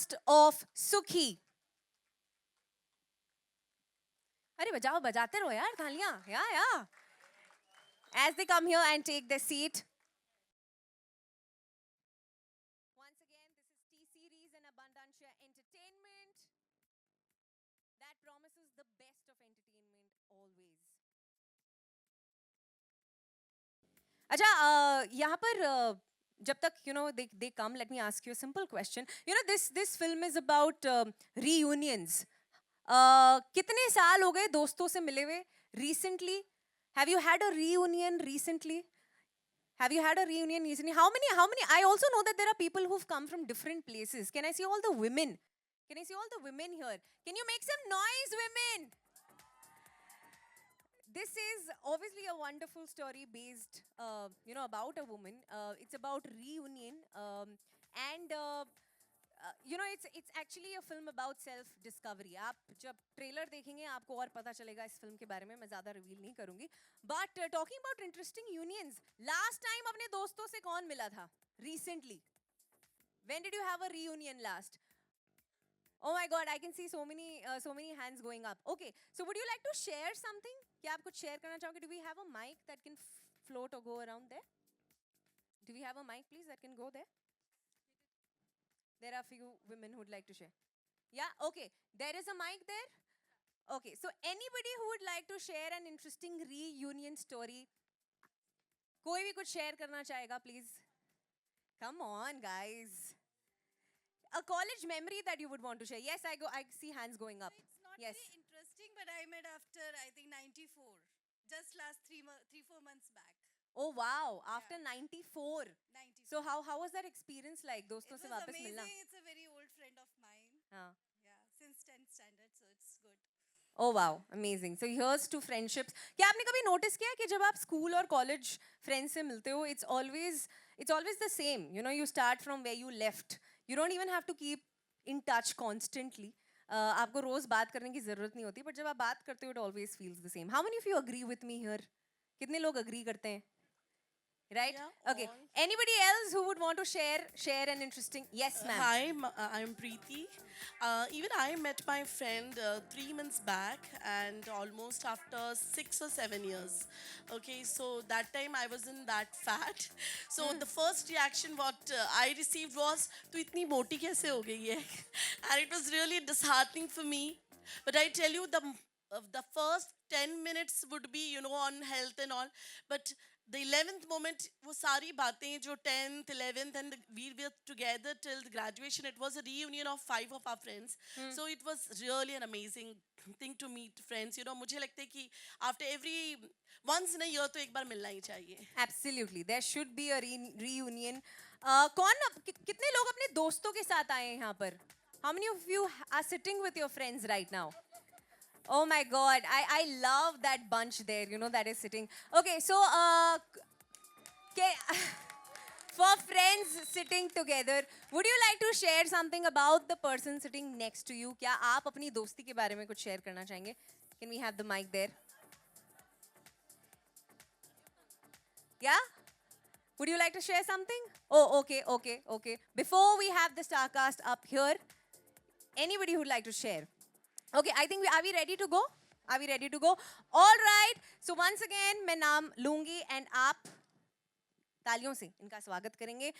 cast of Sukhi. अरे बजाओ बजाते रहो यार तालियां. Yeah. As they come here and take their seat. Once again, this is T-Series and Abundantia Entertainment that promises the best of entertainment always. अच्छा यहाँ पर जब तक they come, let me ask you a simple question. This film is about reunions. कितने साल हो गए दोस्तों से मिले हुए recently? Have you had a reunion recently? Have you had a reunion recently? How many? I also know that there are people who've come from different places. Can I see all the women? Can I see all the women here? Can you make some noise, women? This is obviously a wonderful story based, about a woman. It's about reunion, and it's actually a film about self-discovery. आप जब trailer देखेंगे आपको और पता चलेगा इस film के बारे में. मैं ज़्यादा रिवील नहीं करूँगी. But talking about interesting unions, last time अपने दोस्तों से कौन मिला था? Recently. When did you have a reunion last? Oh my God, I can see so many hands going up. Okay, so would you like to share something? क्या आप कुछ share करना चाहोगे? Do we have a mic that can float or go around there? Do we have a mic, please, that can go there? There are few women who would like to share. Yeah, okay. There is a mic there? Okay, so anybody who would like to share an interesting reunion story? कोई भी कुछ share करना चाहेगा, please? Come on, guys. A college memory that you would want to share. Yes, I see hands going up. So it's not Yes. very interesting, but I met after I think 94, just last 3-4 months back. Oh wow, after 94. 94. So how was that experience like? It दोस्तों was से वापस amazing. मिलना. It's a very old friend of mine. हाँ. Yeah, since 10th standard, so it's good. Oh wow, amazing. So here's to friendships. क्या आपने कभी notice किया कि जब आप school और college friends से मिलते हो, it's always the same. You start from where you left. You don't even have to keep in touch constantly. आपको रोज बात करने की जरूरत नहीं होती, but जब आप बात करते हो, it always feels the same. How many of you agree with me here? कितने लोग agree करते हैं? Right? Yeah, Okay. all. Anybody else who would want to share an interesting? Yes, ma'am. Hi, I'm Preeti. Even I met my friend 3 months back, and almost after 6 or 7 years. Okay, so that time I wasn't that fat. So the first reaction what I received was, "Tu itni moti kaise ho gayi hai?" And it was really disheartening for me. But I tell you, the first 10 minutes would be, on health and all. But the 11th moment, वो सारी बातें जो 10th, 11th, and we were together till the graduation. It was a reunion of 5 of our friends. So it was really an amazing thing to meet friends. मुझे लगता है कि after every once in a year तो एक बार मिलना ही चाहिए. Absolutely, there should be a reunion. कितने लोग अपने दोस्तों के साथ आए हैं यहाँ पर? How many of you are sitting with your friends right now? Oh my God, I love that bunch there, that is sitting. Okay, so for friends sitting together, would you like to share something about the person sitting next to you? क्या आप अपनी दोस्ती के बारे में कुछ share करना चाहेंगे? Can we have the mic there? Yeah? Would you like to share something? Oh, okay. Before we have the Starcast up here, anybody who'd like to share? Okay, I think are we ready to go? Are we ready to go? All right. So once again, मैं नाम लूंगी and आप तालियों से इनका स्वागत करेंगे.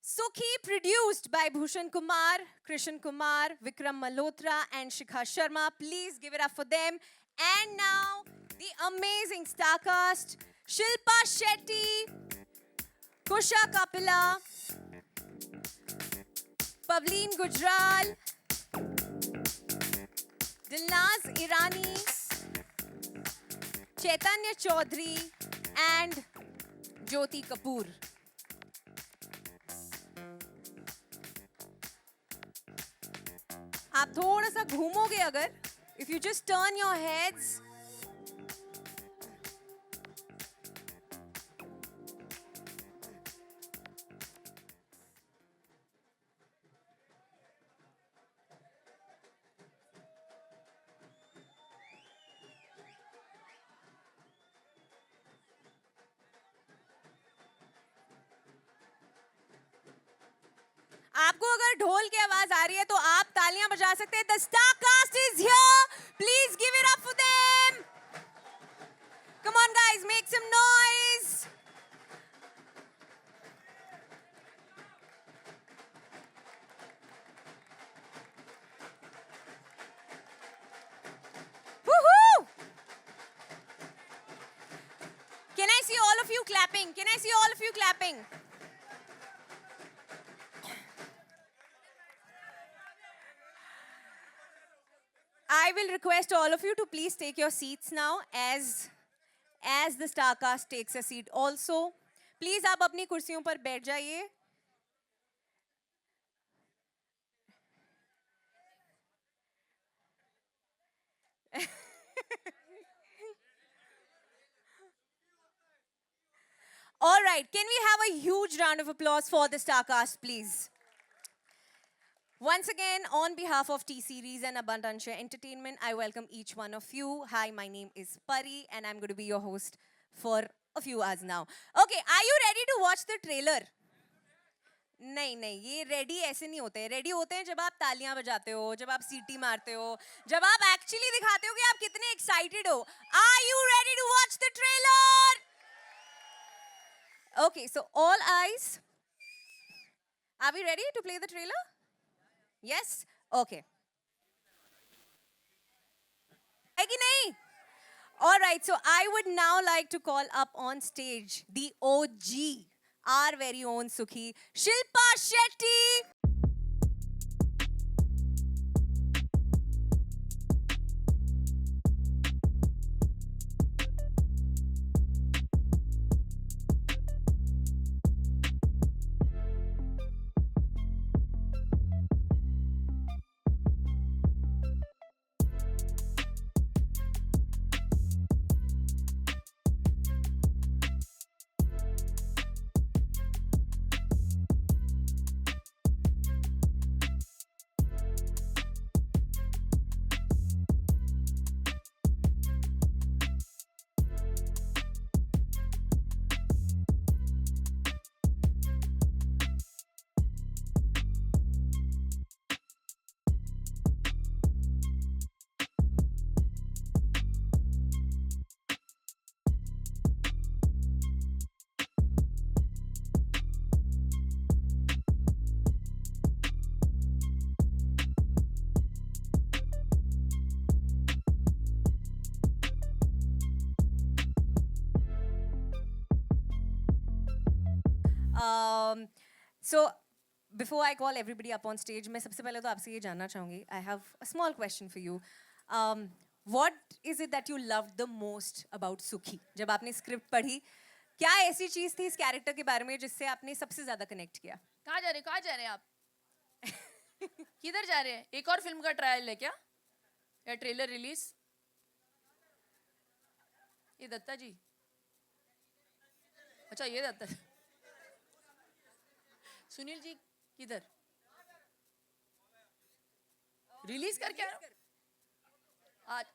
Sukhi, produced by Bhushan Kumar, Krishan Kumar, Vikram Malhotra, and Shikha Sharma. Please give it up for them. And now, the amazing Starcast, Shilpa Shetty, Kusha Kapila, Pavleen Gujral, Dilnaz Irani, Chaitanya Chaudhary, and Jyoti Kapoor. आप थोड़ा सा घूमोगे अगर, if you just turn your heads. आपको अगर ढोल की आवाज आ रही है तो आप तालियां बजा सकते हैं. The star cast is here. Please give it up for them. Come on, guys, make some noise. Woohoo! Can I see all of you clapping? Can I see all of you clapping? I will request all of you to please take your seats now as the star cast takes a seat also. Please आप अपनी कुर्सियों पर बैठ जाइए. All right, can we have a huge round of applause for the star cast, please? Once again, on behalf of T Series and Abundancia Entertainment, I welcome each one of you. Hi, my name is Pari, and I'm going to be your host for a few hours now. Okay, are you ready to watch the trailer? नहीं नहीं, ये ready ऐसे नहीं होते हैं. Ready होते हैं जब आप तालियां बजाते हो, जब आप सीटी मारते हो, जब आप एक्चुअली दिखाते हो कि आप कितने एक्साइटेड हो. Are you ready to watch the trailer? Okay, so all eyes. Are we ready to play the trailer? Yes? Okay. है कि नहीं? All right, so I would now like to call up on stage the OG, our very own Sukhi, Shilpa Shetty. So before I call everybody up on stage, मैं सबसे पहले तो आपसे ये जानना चाहूँगी. I have a small question for you. What is it that you loved the most about Sukhi? जब आपने स्क्रिप्ट पढ़ी, क्या ऐसी चीज़ थी इस कैरेक्टर के बारे में जिससे आपने सबसे ज़्यादा कनेक्ट किया? कहाँ जा रहे हैं आप? किधर जा रहे हैं? एक और फिल्म का ट्रायल है क्या? या ट्रेलर रिलीज? ये दत्ता जी. अच्छा, ये दत्ता. सुनील जी किधर? रिलीज करके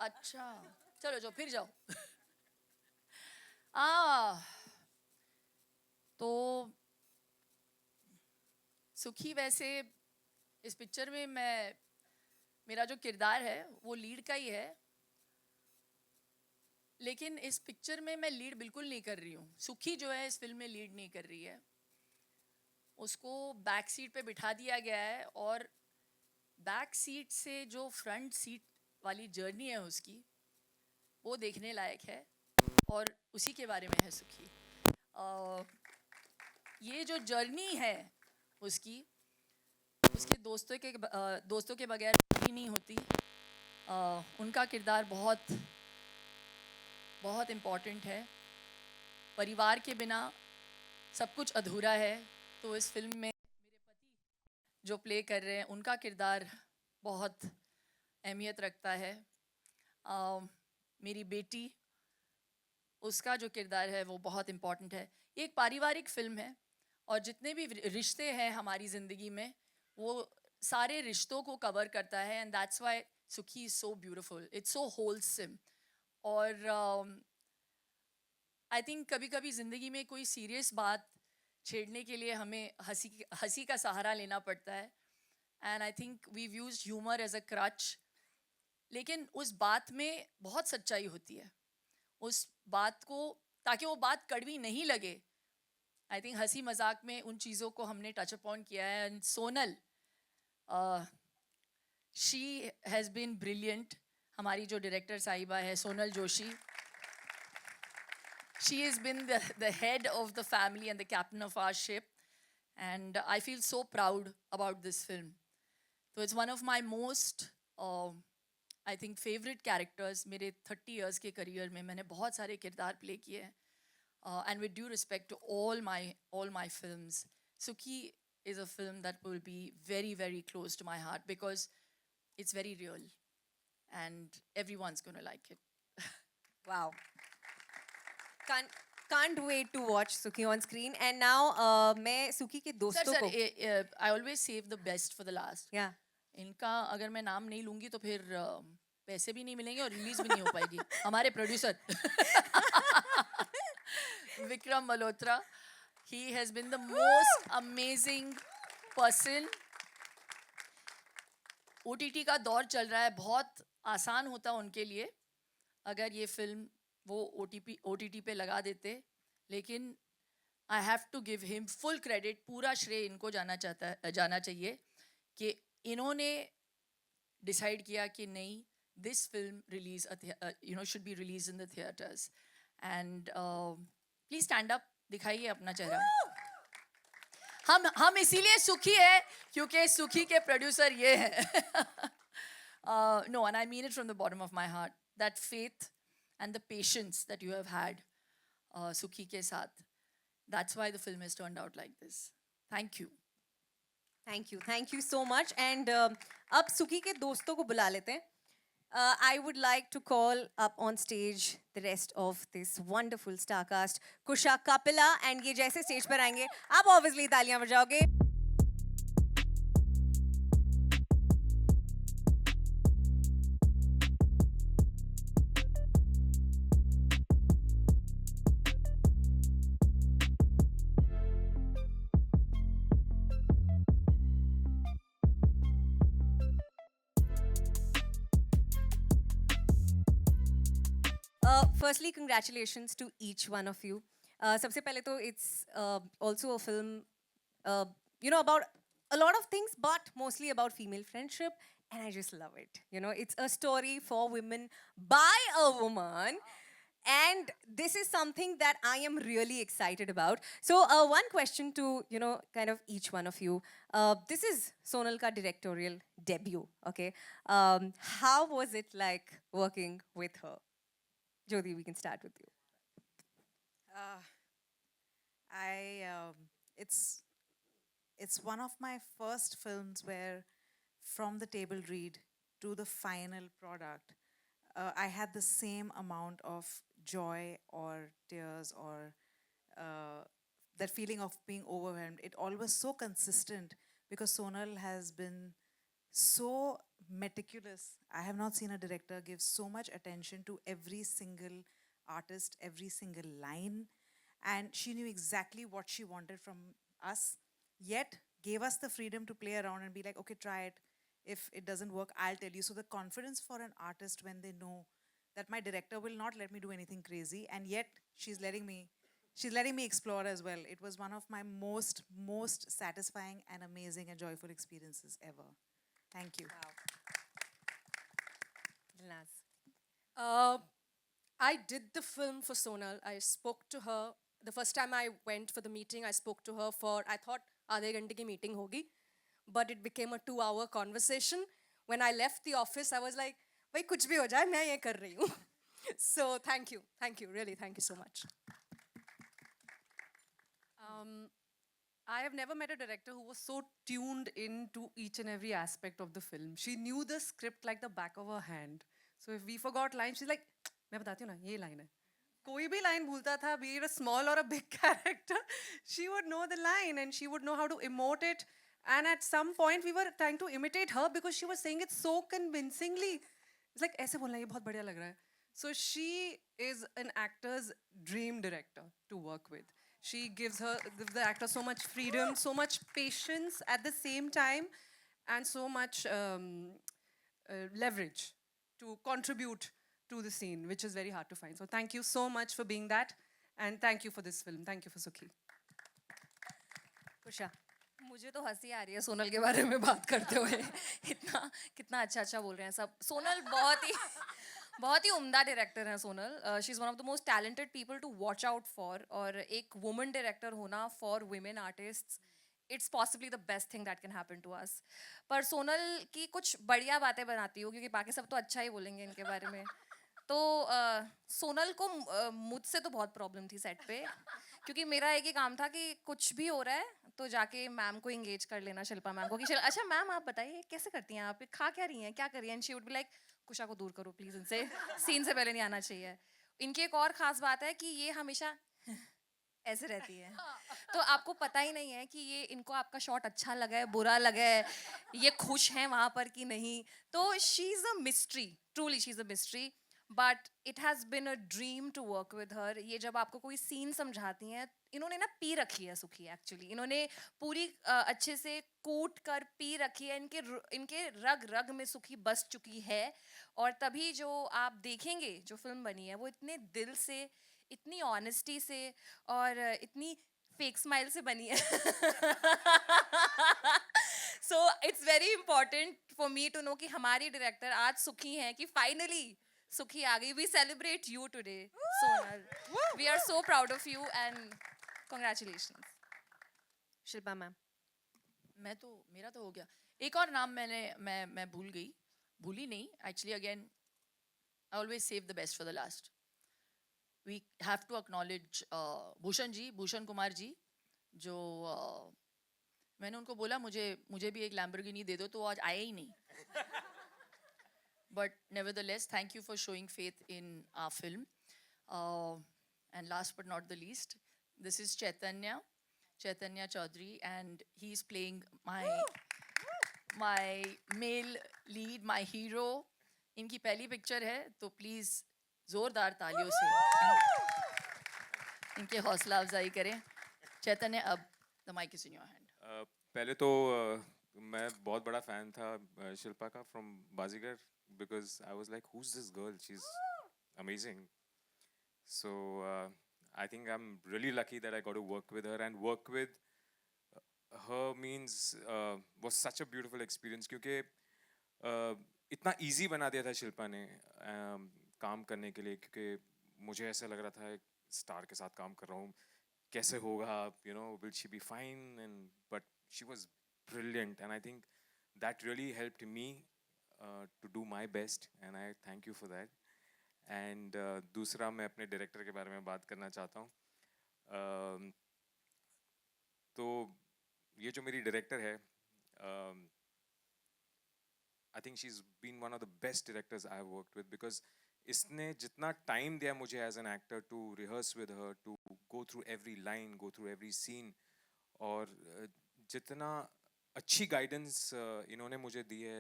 अच्छा, चलो जो फिर जाओ. तो सुखी वैसे इस पिक्चर में मेरा जो किरदार है वो लीड का ही है, लेकिन इस पिक्चर में मैं लीड बिल्कुल नहीं कर रही हूँ. सुखी जो है इस फिल्म में लीड नहीं कर रही है. उसको बैक सीट पे बिठा दिया गया है और बैक सीट से जो फ्रंट सीट वाली जर्नी है उसकी, वो देखने लायक है और उसी के बारे में है सुखी. ये जो जर्नी है उसकी, उसके दोस्तों के बगैर भी नहीं होती. उनका किरदार बहुत बहुत इम्पॉर्टेंट है. परिवार के बिना सब कुछ अधूरा है. तो इस फिल्म में मेरे पति जो प्ले कर रहे हैं उनका किरदार बहुत अहमियत रखता है. मेरी बेटी, उसका जो किरदार है वो बहुत इम्पॉर्टेंट है. ये एक पारिवारिक फिल्म है और जितने भी रिश्ते हैं हमारी ज़िंदगी में वो सारे रिश्तों को कवर करता है. एंड दैट्स वाई सुखी is so beautiful. It's so wholesome. और आई थिंक कभी कभी ज़िंदगी में कोई सीरियस बात छेड़ने के लिए हमें हंसी का सहारा लेना पड़ता है. And I think we use humour as a crutch. लेकिन उस बात में बहुत सच्चाई होती है. उस बात को, ताकि वो बात कड़वी नहीं लगे, आई थिंक हंसी मजाक में उन चीज़ों को हमने टच अपॉन किया है. And Sonal, she has been brilliant. हमारी जो डायरेक्टर साहिबा है Sonal Joshi, she has been the head of the family and the captain of our ship, and I feel so proud about this film. So it's one of my most I think favorite characters. मेरे 30 years के career में मैंने बहुत सारे किरदार play किए हैं. And with due respect to all my films, Sukhi is a film that will be very, very close to my heart because it's very real and everyone's going to like it. Wow. Can't wait to watch Suki on screen. And now, मैं सुकी के Sir, दोस्तों sir, को I always save the best for the last. yeah. इनका अगर मैं नाम नहीं लूंगी तो फिर पैसे भी नहीं मिलेंगे और रिलीज भी नहीं हो पाएगी. हमारे producer Vikram Malhotra, he has been the most amazing person. OTT का दौर चल रहा है, बहुत आसान होता उनके लिए अगर ये फिल्म वो OTT पे लगा देते. लेकिन I have to give him full credit. पूरा श्रेय इनको जाना चाहिए कि इन्होंने डिसाइड किया कि नहीं, this film release should be release in the theatres. And please stand up, दिखाइए अपना चेहरा. हम इसीलिए सुखी है क्योंकि सुखी के प्रोड्यूसर ये हैं. No, and I mean it from the bottom of my heart. That faith and the patience that you have had, Sukhi ke saath, that's why the film has turned out like this. Thank you. Thank you so much. And अब सुकी के दोस्तों को बुला लेते हैं. I would like to call up on stage the rest of this wonderful star cast. Kusha Kapila, and ये जैसे stage पर आएंगे आप obviously तालियां बजाओगे. Firstly, congratulations to each one of you. सबसे पहले तो it's also a film, about a lot of things, but mostly about female friendship, and I just love it. It's a story for women by a woman, and this is something that I am really excited about. So, one question to kind of each one of you. This is Sonal ka directorial debut. Okay, how was it like working with her? Jyoti, we can start with you. It's one of my first films where, from the table read to the final product, I had the same amount of joy or tears or that feeling of being overwhelmed. It all was so consistent because Sonal has been so meticulous. I have not seen a director give so much attention to every single artist, every single line. And she knew exactly what she wanted from us, yet gave us the freedom to play around and be like, okay, try it. If it doesn't work, I'll tell you. So the confidence for an artist when they know that my director will not let me do anything crazy, and yet she's letting me explore as well. It was one of my most satisfying and amazing and joyful experiences ever. Thank you. Dilnaz. I did the film for Sonal. I spoke to her. The first time I went for the meeting, I spoke to her for, I thought, आधे घंटे की meeting होगी. But it became a 2-hour conversation. When I left the office, I was like, भाई कुछ भी हो जाए, मैं ये कर रही हूँ. So thank you, really, thank you so much. I have never met a director who was so tuned into each and every aspect of the film. She knew the script like the back of her hand. So if we forgot lines, she's like, मैं बताती हूँ ना, ये line है. कोई भी line भूलता था, be it a small or a big character, she would know the line and she would know how to emote it. And at some point, we were trying to imitate her because she was saying it so convincingly. It's like, ऐसे बोलना, ये बहुत बढ़िया लग रहा है. So she is an actor's dream director to work with. She gives the actor so much freedom, so much patience at the same time, and so much leverage to contribute to the scene, which is very hard to find. So thank you so much for being that, and thank you for this film. Thank you for Sukhi. Kusha. मुझे तो हंसी आ रही है सोनल के बारे में बात करते हुए इतना कितना अच्छा बोल रहे हैं सब सोनल बहुत ही उम्दा डायरेक्टर हैं Sonal she is one of the most talented people to watch out for और एक वुमन डायरेक्टर होना for women artists it's possibly the best thing that can happen to us पर सोनल की कुछ बढ़िया बातें बनाती हो क्योंकि बाकी सब तो अच्छा ही बोलेंगे इनके बारे में तो सोनल को मुझसे तो बहुत प्रॉब्लम थी सेट पे क्योंकि मेरा एक ही काम था कि कुछ भी हो रहा है तो जाके मैम को इंगेज कर लेना शिल्पा मैम को कि अच्छा मैम आप बताइए कैसे करती हैं आप खा क्या रही हैं क्या कर रही हैं and she would be like Kusha को दूर करो प्लीज़ इनसे सीन से पहले नहीं आना चाहिए इनकी एक और ख़ास बात है कि ये हमेशा ऐसे रहती है तो आपको पता ही नहीं है कि ये इनको आपका शॉट अच्छा लगा है बुरा लगा है ये खुश हैं वहाँ पर कि नहीं तो she is a mystery truly she is a mystery but it has been a dream to work with her ये जब आपको कोई सीन समझाती हैं इन्होंने ना पी रखी है सुखी एक्चुअली इन्होंने पूरी अच्छे से कूट कर पी रखी है इनके रग रग में सुखी बस चुकी है और तभी जो आप देखेंगे जो फिल्म बनी है वो इतने दिल से इतनी ऑनेस्टी से और इतनी फेक स्माइल से बनी है so it's very important for me to know कि हमारी डायरेक्टर आज सुखी हैं कि फाइनली सुखी आ गई we celebrate you today Sonal we are so proud of you and congratulations Shilpa ma'am मेरा तो हो गया एक और नाम मैं भूली नहीं actually again I always save the best for the last we have to acknowledge Bhushan Kumar ji जो मैंने उनको बोला मुझे भी एक लैम्बोर्गिनी दे दो तो आज आए ही नहीं but nevertheless thank you for showing faith in our film and last but not the least this is Chaitanya Chaudhary and he's playing my male lead my hero इनकी पहली पिक्चर है तो प्लीज जोरदार तालियों से इनके हौसला अफजाई करें चैतन्य अब the mic is in your hand पहले तो मैं बहुत बड़ा फ़ैन था शिल्पा का from Baazigar because I was like, who's this girl? She's amazing. So I think I'm really lucky that I got to work with her and work with her means was such a beautiful experience क्योंकि इतना easy बना दिया था शिल्पा ने काम करने के लिए क्योंकि मुझे ऐसा लग रहा था एक स्टार के साथ काम कर रहा हूँ कैसे होगा will she be fine and but she was brilliant and I think that really helped me to do my best and I thank you for that and दूसरा मैं अपने डायरेक्टर के बारे में बात करना चाहता हूँ तो ये जो मेरी डायरेक्टर है I think she's been one of the best directors I have worked with because इसने जितना टाइम दिया मुझे as an actor to rehearse with her to go through every line go through every scene और जितना अच्छी guidance इन्होंने मुझे दी है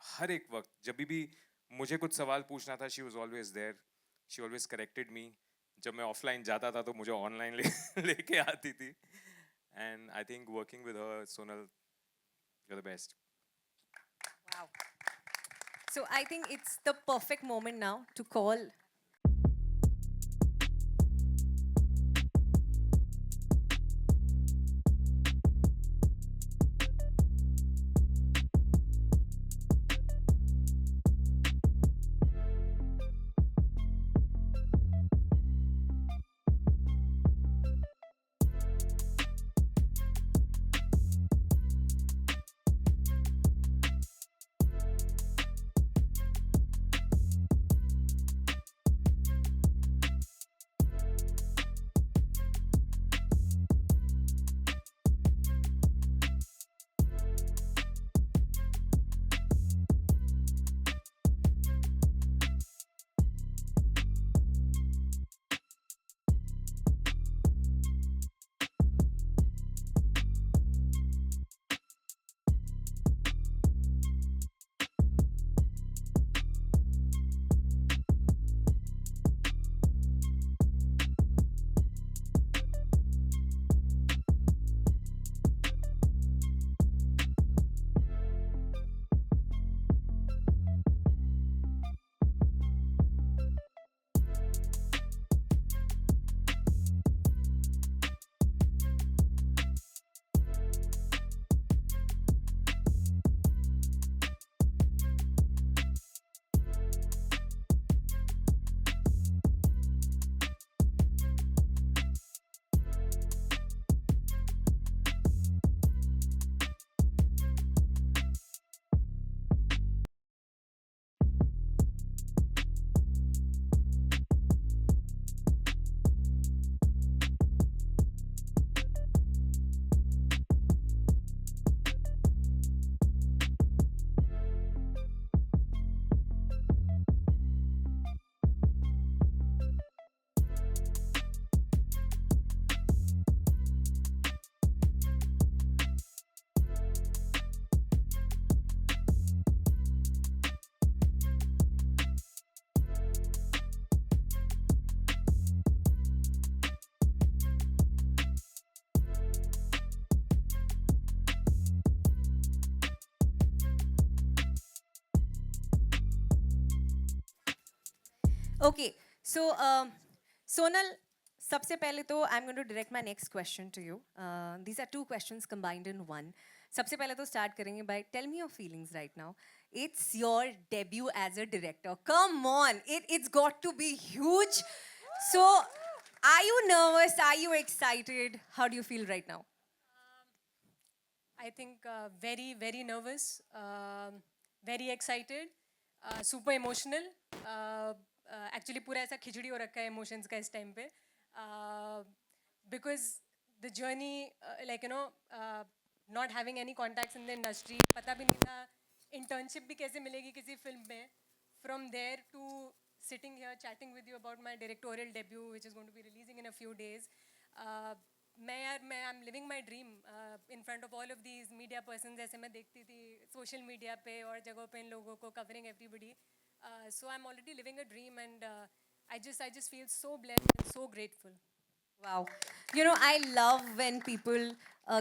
हर एक वक्त जब भी मुझे कुछ सवाल पूछना था she was always there she always corrected me जब मैं ऑफलाइन जाता था तो मुझे ऑनलाइन लेके आती थी and I think working with her Sonal you are the best Wow. So I think it's the perfect moment now to call Okay, so Sonal, सबसे पहले तो I'm going to direct my next question to you. These are two questions combined in one. सबसे पहले तो start करेंगे by tell me your feelings right now. It's your debut as a director. Come on, it's got to be huge. So, are you nervous? Are you excited? How do you feel right now? I think very, very nervous, very excited, super emotional. Actually, पूरा ऐसा खिचड़ी हो रखा है emotions का इस time पे. Because the journey, like, not having any contacts in the industry, पता भी नहीं था internship भी कैसे मिलेगी किसी film में. From there to sitting here chatting with you about my directorial debut, which is going to be releasing in a few days. I'm living my dream in front of all of these media persons ऐसे मैं देखती थी social media पे और जगहों पे इन लोगों को covering everybody. So I'm already living a dream and I just feel so blessed and so grateful. Wow. You know, I love when people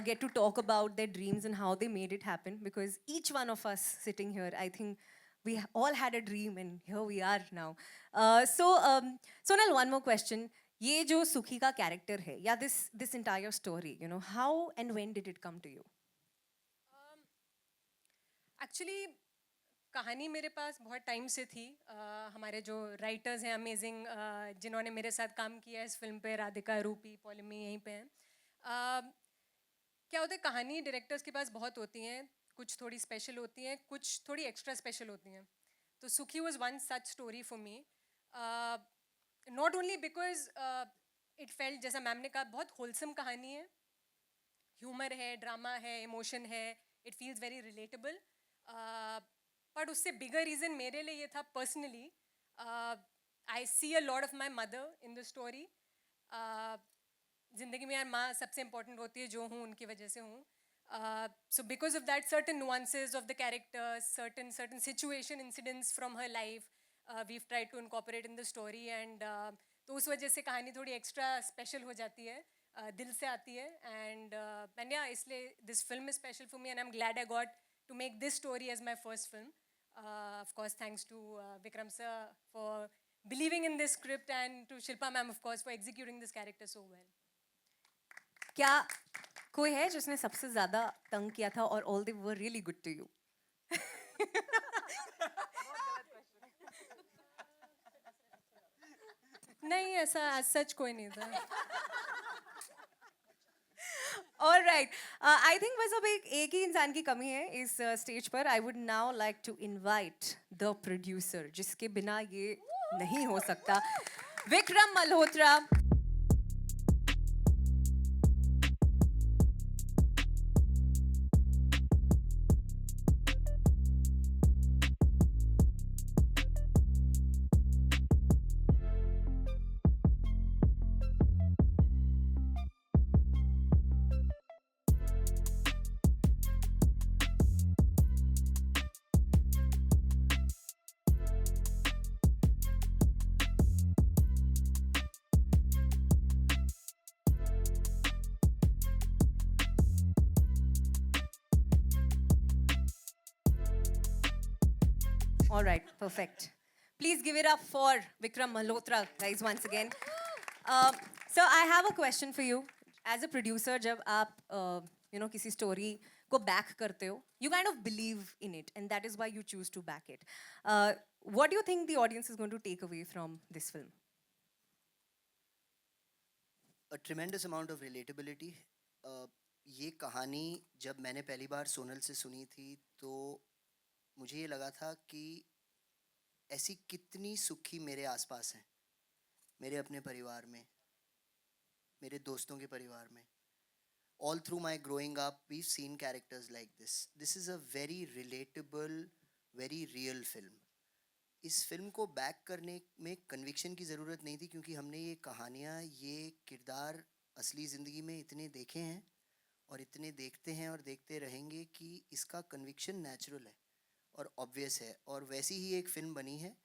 get to talk about their dreams and how they made it happen because each one of us sitting here, I think we all had a dream and here we are now. Sonal, one more question. ये जो सुखी का character है, या this entire story, you know, how and when did it come to you? Actually कहानी मेरे पास बहुत time से थी. हमारे जो राइटर्स हैं अमेजिंग जिन्होंने मेरे साथ काम किया इस फिल्म पे, राधिका, रूपी, पॉलिमी यहीं पे हैं. क्या होता है कहानी डायरेक्टर्स के पास बहुत होती हैं, कुछ थोड़ी स्पेशल होती हैं, कुछ थोड़ी एक्स्ट्रा स्पेशल होती हैं. तो सुखी was one such story for me. Not only because it felt जैसा मैम ने कहा बहुत होलसम कहानी है, ह्यूमर है, ड्रामा है, इमोशन है, it feels very relatable. But उससे बिगर रीज़न मेरे लिए ये था personally I see a lot of my mother in the story. ज़िंदगी में यार माँ सबसे इम्पोर्टेंट होती है, जो हूँ उनकी वजह से हूँ. So because of that, certain nuances of the characters, certain situation incidents from her life, we've tried to incorporate in the story and तो उस वजह से कहानी थोड़ी extra special हो जाती है, दिल से आती है and yeah, इसलिए this film is special for me and I'm glad I got to make this story as my first film. Of course, thanks to Vikram sir for believing in this script and to Shilpa ma'am, of course, for executing this character so well. क्या कोई है जिसने सबसे ज़्यादा तंग किया था और all they were really good to you? नहीं ऐसा सच कोई नहीं था. All right. I think बस अब एक ही इंसान की कमी है इस स्टेज पर. I would now like to invite the producer, जिसके बिना ये नहीं हो सकता, Vikram Malhotra. All right, perfect. Please give it up for Vikram Malhotra, guys, once again. So I have a question for you. As a producer, जब आप किसी story को back करते हो, you kind of believe in it, and that is why you choose to back it. What do you think the audience is going to take away from this film? A tremendous amount of relatability. ये कहानी जब मैंने पहली बार सोनल से सुनी थी तो मुझे ये लगा था कि ऐसी कितनी सुखी मेरे आसपास हैं, मेरे अपने परिवार में, मेरे दोस्तों के परिवार में. All through my growing up, we've seen characters like this. This is a very relatable, very real film. इस फिल्म को बैक करने में कन्विक्शन की ज़रूरत नहीं थी क्योंकि हमने ये कहानियाँ, ये किरदार असली ज़िंदगी में इतने देखे हैं और इतने देखते हैं और देखते रहेंगे कि इसका कन्विक्शन नेचुरल है और ऑब्वियस है. और वैसी ही एक फ़िल्म बनी है.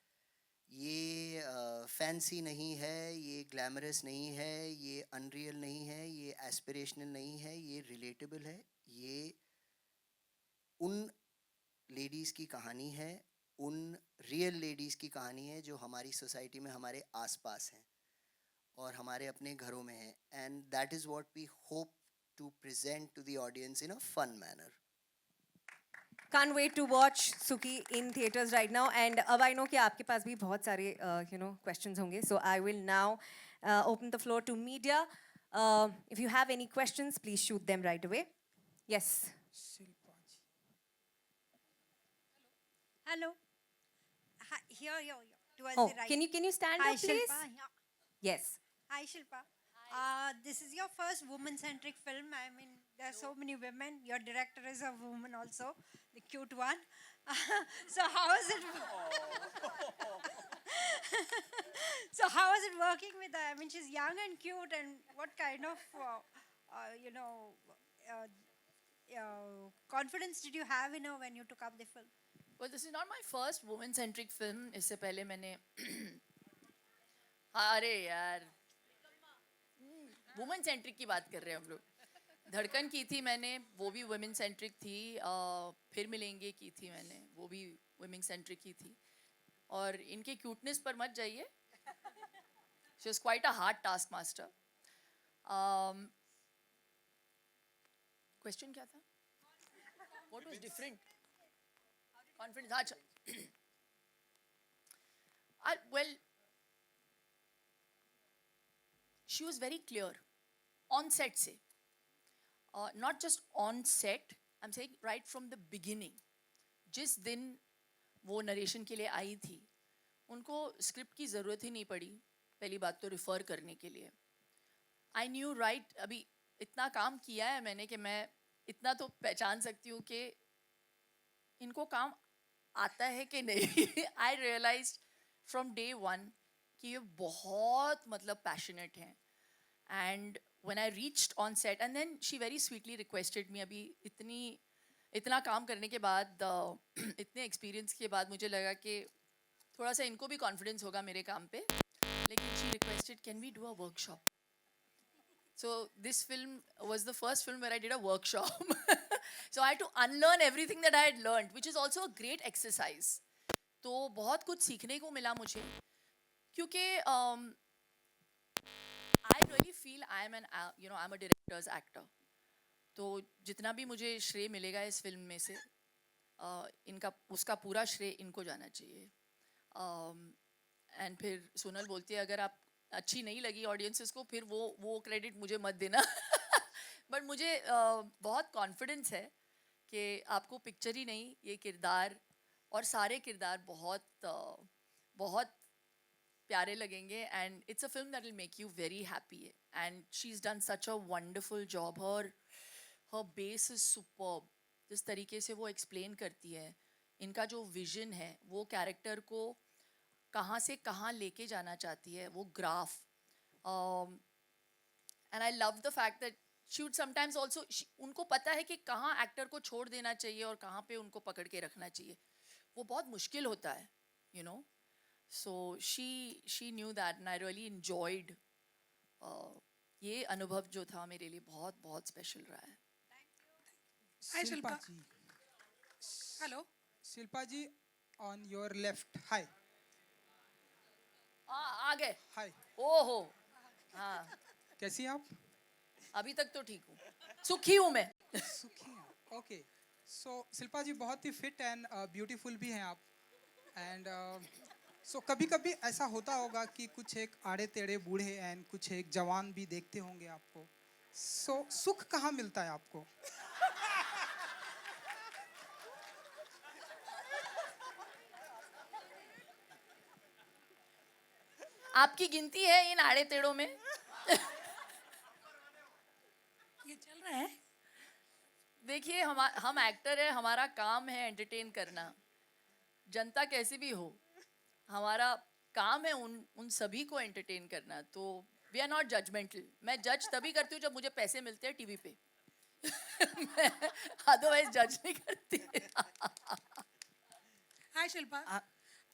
ये फैंसी नहीं है, ये ग्लैमरस नहीं है, ये अनरियल नहीं है, ये एस्पिरेशनल नहीं है, ये रिलेटेबल है. ये उन लेडीज़ की कहानी है उन रियल लेडीज़ की कहानी है जो हमारी सोसाइटी में हमारे आसपास हैं और हमारे अपने घरों में हैं, and that is what we hope to present to the audience in a fun manner. Can't wait to watch Suki in theaters right now. And अब I know कि आपके पास भी बहुत सारे questions होंगे. So I will now open the floor to media. If you have any questions, please shoot them right away. Yes. Hello. Hi, here. Towards Oh, the right. can you stand Hi, up, please? Shilpa. Yeah. Yes. Hi, Shilpa. This is your first woman-centric film. I mean, there are so many women. Your director is a woman also, the cute one. So how is it? So how is it working with her? I mean, she's young and cute. And what kind of, confidence did you have in her when you took up the film? Well, this is not my first woman-centric film. इससे पहले मैंने अरे यार women centric की बात कर रहे हैं हम लोग. धड़कन की थी मैंने, वो भी वुमेन सेंट्रिक थी. फिर मिलेंगे की थी मैंने, वो भी वुमेन सेंट्रिक की थी. और इनके क्यूटनेस पर मत जाइए. She was quite a hard task master. Question क्या था? What was different? कॉन्फिडेंस. अच्छा. Well, she was very clear on set से. Not just on set, I'm saying right from the beginning. जिस दिन वो नरेशन के लिए आई थी, उनको स्क्रिप्ट की ज़रूरत ही नहीं पड़ी. पहली बात तो रिफ़र करने के लिए. I knew right, अभी इतना काम किया है मैंने कि मैं इतना तो पहचान सकती हूँ कि इनको काम आता है कि नहीं. I realized from day one कि ये बहुत मतलब पैशनेट हैं. And when I reached on set, and then she very sweetly requested me, अभी इतना काम करने के बाद, इतने एक्सपीरियंस के बाद मुझे लगा कि थोड़ा सा इनको भी कॉन्फिडेंस होगा मेरे काम पे. लेकिन she requested, can we do a workshop? So this film was the first film where I did a workshop. So I had to unlearn everything that I had learned, which is also a great exercise. तो बहुत कुछ सीखने को मिला मुझे, क्योंकि I really feel I'm a director's actor. तो जितना भी मुझे श्रेय मिलेगा इस फिल्म में से, उसका पूरा श्रेय इनको जाना चाहिए. एंड फिर सोनल बोलती है अगर आप अच्छी नहीं लगी ऑडियंसेस को, फिर वो क्रेडिट मुझे मत देना. बट मुझे बहुत कॉन्फिडेंस है कि आपको पिक्चर ही नहीं, ये किरदार और सारे किरदार बहुत प्यारे लगेंगे. And it's a film that will make you very happy. And she is done such a wonderful job. Her base is superb. जिस तरीके से वो एक्सप्लेन करती है, इनका जो विजन है, वो कैरेक्टर को कहाँ से कहाँ लेके जाना चाहती है, वो graph. And I love the fact that she would sometimes also, उनको पता है कि कहाँ एक्टर को छोड़ देना चाहिए और कहाँ पे उनको पकड़ के रखना चाहिए. वो बहुत मुश्किल होता है, you know. So she knew that and I really enjoyed. ये अनुभव जो था मेरे लिए बहुत बहुत स्पेशल रहा है. Hi Shilpa. Ji. Hello. Shilpa ji, on your left. Hi. आगे. Hi. ओहो. हाँ, कैसी हैं आप? अभी तक तो ठीक हूँ, सुखी हूँ मैं. सुखी हैं. ओके. सो शिल्पा जी बहुत ही फिट एंड ब्यूटीफुल भी हैं आप. एंड सो कभी कभी ऐसा होता होगा कि कुछ एक आड़े टेढ़े बूढ़े एंड कुछ एक जवान भी देखते होंगे आपको. सो सुख कहाँ मिलता है आपको? आपकी गिनती है इन आड़े टेढ़ों में? ये चल रहा है. देखिए, हम एक्टर हैं, हमारा काम है एंटरटेन करना. जनता कैसी भी हो, हमारा काम है उन सभी को एंटरटेन करना. तो वी आर नॉट जजमेंटल. मैं जज तभी करती हूँ जब मुझे पैसे मिलते हैं टीवी पे. अदरवाइज जज नहीं करती. हाय शिल्पा.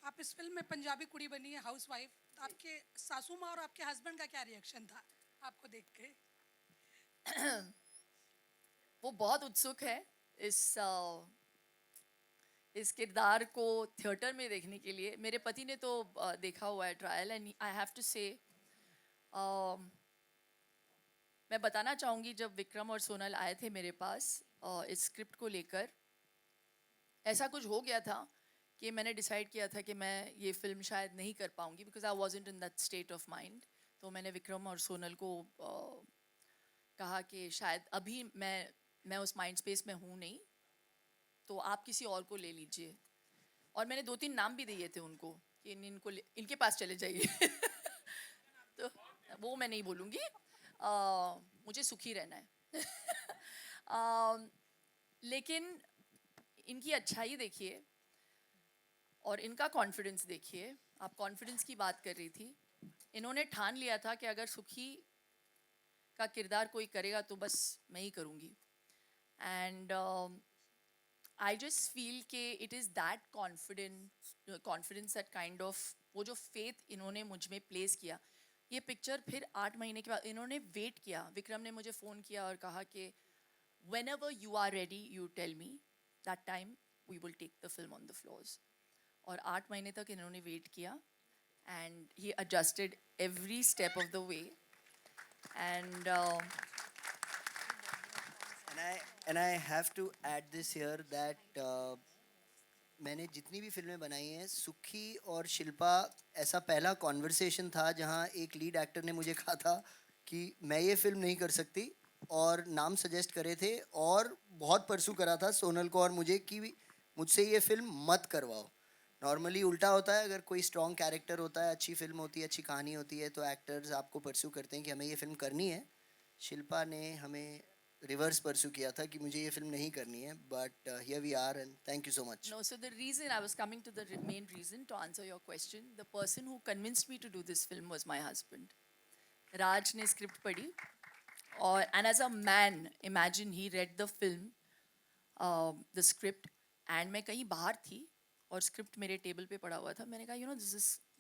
आप इस फिल्म में पंजाबी कुड़ी बनी है, हाउस वाइफ. आपके सासू माँ और आपके हस्बैंड का क्या रिएक्शन था आपको देख के? वो बहुत उत्सुक है इस इस किरदार को थिएटर में देखने के लिए। मेरे पति ने तो देखा हुआ है trial, and I have to say मैं बताना चाहूँगी, जब विक्रम और सोनल आए थे मेरे पास इस स्क्रिप्ट को लेकर, ऐसा कुछ हो गया था कि मैंने डिसाइड किया था कि मैं ये फिल्म शायद नहीं कर पाऊँगी, because I wasn't in that state of mind. तो मैंने विक्रम और सोनल को कहा कि शायद अभी मैं उस माइंड स्पेस में हूँ नहीं, तो आप किसी और को ले लीजिए। और मैंने 2-3 नाम भी दिए थे उनको कि इनके पास चले जाइए। तो वो मैं नहीं बोलूँगी, मुझे सुखी रहना है। लेकिन इनकी अच्छाई देखिए और इनका कॉन्फिडेंस देखिए। आप कॉन्फिडेंस की बात कर रही थी, इन्होंने ठान लिया था कि अगर सुखी का किरदार कोई करेगा तो बस मैं ही करूँगी। एंड आई जस्ट फील कि it is that confidence, that kind of, वो जो फेथ इन्होंने मुझ में प्लेस किया। ये पिक्चर फिर 8 महीने के बाद इन्होंने वेट किया। विक्रम ने मुझे फ़ोन किया और कहा कि whenever you are ready you tell me, that time we will take the film on the floors। और 8 महीने तक इन्होंने वेट किया, and he adjusted every step of the way, and and I have to add this here that मैंने जितनी भी फिल्में बनाई हैं, सुखी और शिल्पा ऐसा पहला कॉन्वर्सेशन था जहां एक लीड एक्टर ने मुझे कहा था कि मैं ये फिल्म नहीं कर सकती, और नाम सजेस्ट करे थे और बहुत परसू करा था सोनल को और मुझे कि मुझसे ये फिल्म मत करवाओ। नॉर्मली उल्टा होता है, अगर कोई स्ट्रॉन्ग कैरेक्टर होता है, अच्छी फिल्म होती है, अच्छी कहानी होती है, तो एक्टर्स आपको परसू करते हैं कि हमें ये फिल्म करनी है। शिल्पा ने हमें रिवर्स परसू किया था कि मुझे ये फिल्म नहीं करनी है, but here we are and thank you so much. no, so the reason I was coming to the main reason to answer your question, the person who convinced me to do this film was my husband। राज ने script पढ़ी, और and as a man, imagine he read the film, the script, and मैं कहीं बाहर थी और script मेरे table पे पड़ा हुआ था। मैंने कहा,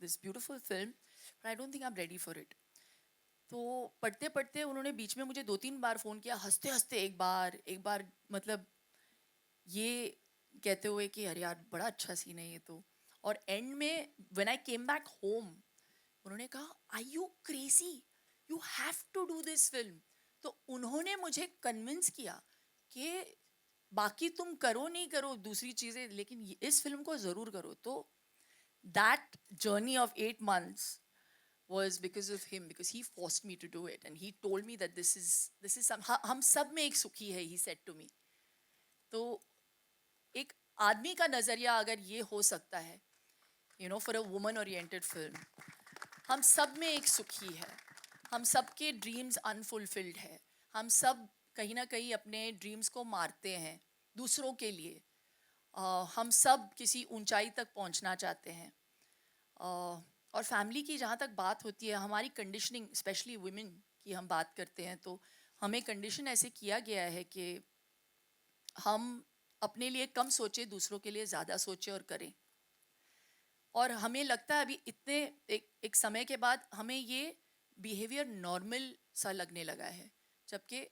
this beautiful film, but I don't think I'm ready for it। तो पढ़ते पढ़ते उन्होंने बीच में मुझे 2-3 बार फ़ोन किया, हंसते हंसते एक बार मतलब ये कहते हुए कि अरे यार बड़ा अच्छा सीन है ये तो। और एंड में when I came back home, उन्होंने कहा, are you crazy, you have to do this film. तो उन्होंने मुझे कन्विंस किया कि बाकी तुम करो नहीं करो दूसरी चीज़ें, लेकिन इस फिल्म को ज़रूर करो। तो that journey of 8 months was because of him, because he forced me to do it, and he told me that this is some, हम सब में एक सुखी है, he said to me। तो एक आदमी का नज़रिया अगर ये हो सकता है, for a woman oriented film, हम सब में एक सुखी है, हम सब के ड्रीम्स अनफुलफिल्ड है, हम सब कहीं ना कहीं अपने ड्रीम्स को मारते हैं दूसरों के लिए, हम सब किसी ऊंचाई तक पहुंचना चाहते हैं। और फैमिली की जहाँ तक बात होती है, हमारी कंडीशनिंग, स्पेशली वुमेन की हम बात करते हैं, तो हमें कंडीशन ऐसे किया गया है कि हम अपने लिए कम सोचें, दूसरों के लिए ज़्यादा सोचें और करें। और हमें लगता है अभी इतने एक समय के बाद हमें ये बिहेवियर नॉर्मल सा लगने लगा है, जबकि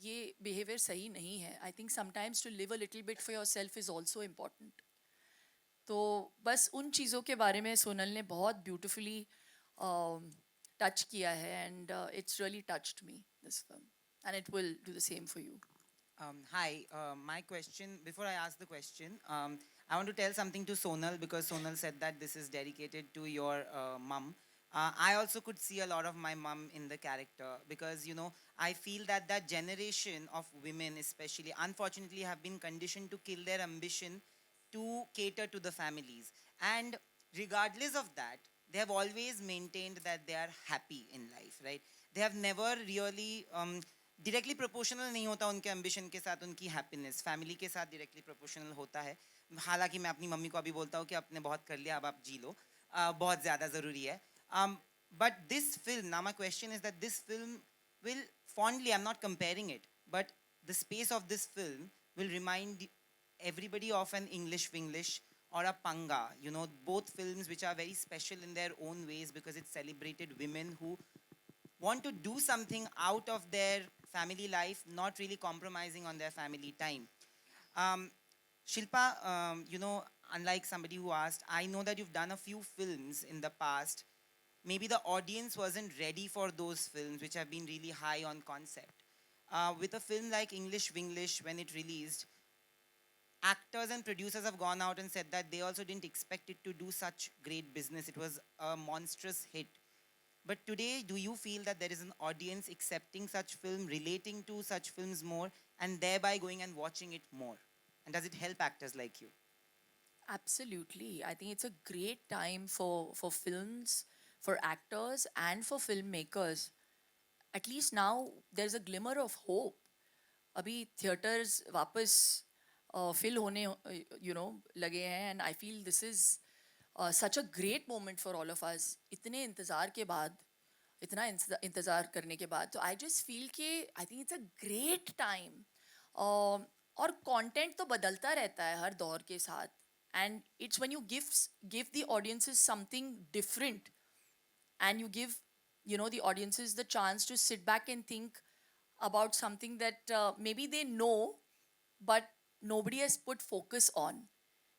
ये बिहेवियर सही नहीं है। I think sometimes to live a little bit for yourself is also important. तो बस उन चीज़ों के बारे में सोनल ने बहुत ब्यूटिफुली टच किया है, and it's really touched me, this film, and it will do the same for you. Hi, my question, before I ask the question, I want to tell something to Sonal, because Sonal said that this is dedicated to your mum. I also could see a lot of my mum in the character, because, I feel that that generation of women especially, unfortunately, have been conditioned to kill their ambition to cater to the families. And regardless of that, they have always maintained that they are happy in life, right? They have never really... directly proportional नहीं होता उनके ambition के साथ उनकी happiness, family के साथ directly proportional होता है। हालांकि मैं अपनी मम्मी को अभी बोलता हूँ कि आपने बहुत कर लिया, अब आप जी लो, बहुत ज़्यादा ज़रूरी है। But this film, now my question is that this film will fondly, I am not comparing it, but the space of this film will remind everybody of an English Winglish or a Panga, both films which are very special in their own ways, because it celebrated women who want to do something out of their family life, not really compromising on their family time. Shilpa, unlike somebody who asked, I know that you've done a few films in the past. Maybe the audience wasn't ready for those films, which have been really high on concept. With a film like English Winglish, when it released, actors and producers have gone out and said that they also didn't expect it to do such great business. It was a monstrous hit. But today, do you feel that there is an audience accepting such film, relating to such films more, and thereby going and watching it more? And does it help actors like you? Absolutely. I think it's a great time for films, for actors, and for filmmakers. At least now there's a glimmer of hope. अभी theaters वापस fill होने लगे हैं, and I feel this is such a great moment for all of us. इतने इंतज़ार के बाद, इतना इंतज़ार करने के बाद, तो I just feel कि I think it's a great time. और content तो बदलता रहता है हर दौर के साथ, and it's when you give the audiences something different, and you give the audiences the chance to sit back and think about something that maybe they know, but nobody has put focus on.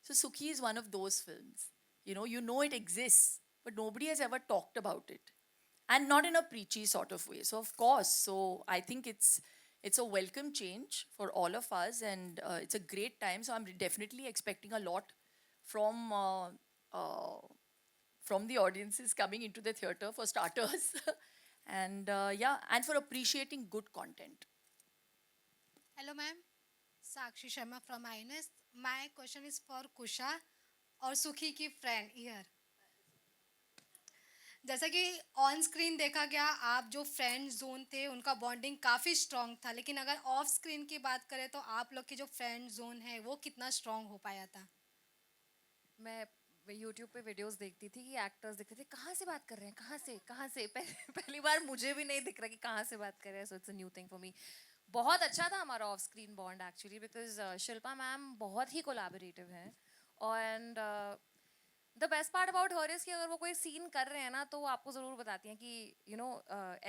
So Sukhi is one of those films. You know it exists, but nobody has ever talked about it, and not in a preachy sort of way. So of course, so I think it's a welcome change for all of us, and it's a great time. So I'm definitely expecting a lot from the audiences coming into the theater, for starters, and and for appreciating good content. Hello, ma'am. Sakshi Sharma from INS. My question is for Kusha और सुखी की friend year. जैसा कि on screen देखा गया, आप जो friend zone थे उनका बॉन्डिंग काफ़ी स्ट्रॉन्ग था, लेकिन अगर ऑफ स्क्रीन की बात करें तो आप लोग की जो फ्रेंड जोन है वो कितना स्ट्रॉन्ग हो पाया था? मैं यूट्यूब पे वीडियोस देखती थी कि एक्टर्स दिखते थे, कहाँ से बात कर रहे हैं, कहाँ से पहली बार मुझे भी नहीं दिख रहा कि कहाँ से बात कर रहे हैं. So it's a new thing for me. बहुत अच्छा था हमारा of screen bond actually, because Shilpa ma'am बहुत ही कोलैबोरेटिव हैं. And the best part about her is कि अगर वो कोई सीन कर रहे हैं ना, तो वो आपको ज़रूर बताती हैं कि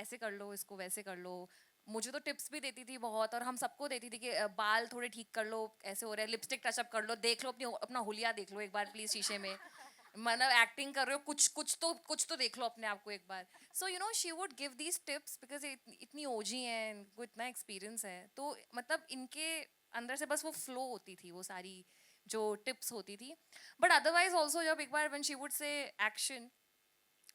ऐसे कर लो, इसको वैसे कर लो. मुझे तो टिप्स भी देती थी बहुत, और हम सबको देती थी कि बाल थोड़े ठीक कर लो, ऐसे हो रहे हैं, लिपस्टिक टचअप कर लो, देख लो अपना हुलिया देख लो एक बार प्लीज़ शीशे में. मतलब एक्टिंग कर रहे हो, कुछ तो देख लो अपने आप को एक बार. So she would give these tips because इतनी ओजी हैं, इनको इतना एक्सपीरियंस है, तो मतलब इनके अंदर से बस वो फ्लो होती थी, वो सारी जो टिप्स होती थी. बट अदरवाइज ऑल्सो जब एक बार when she would say action,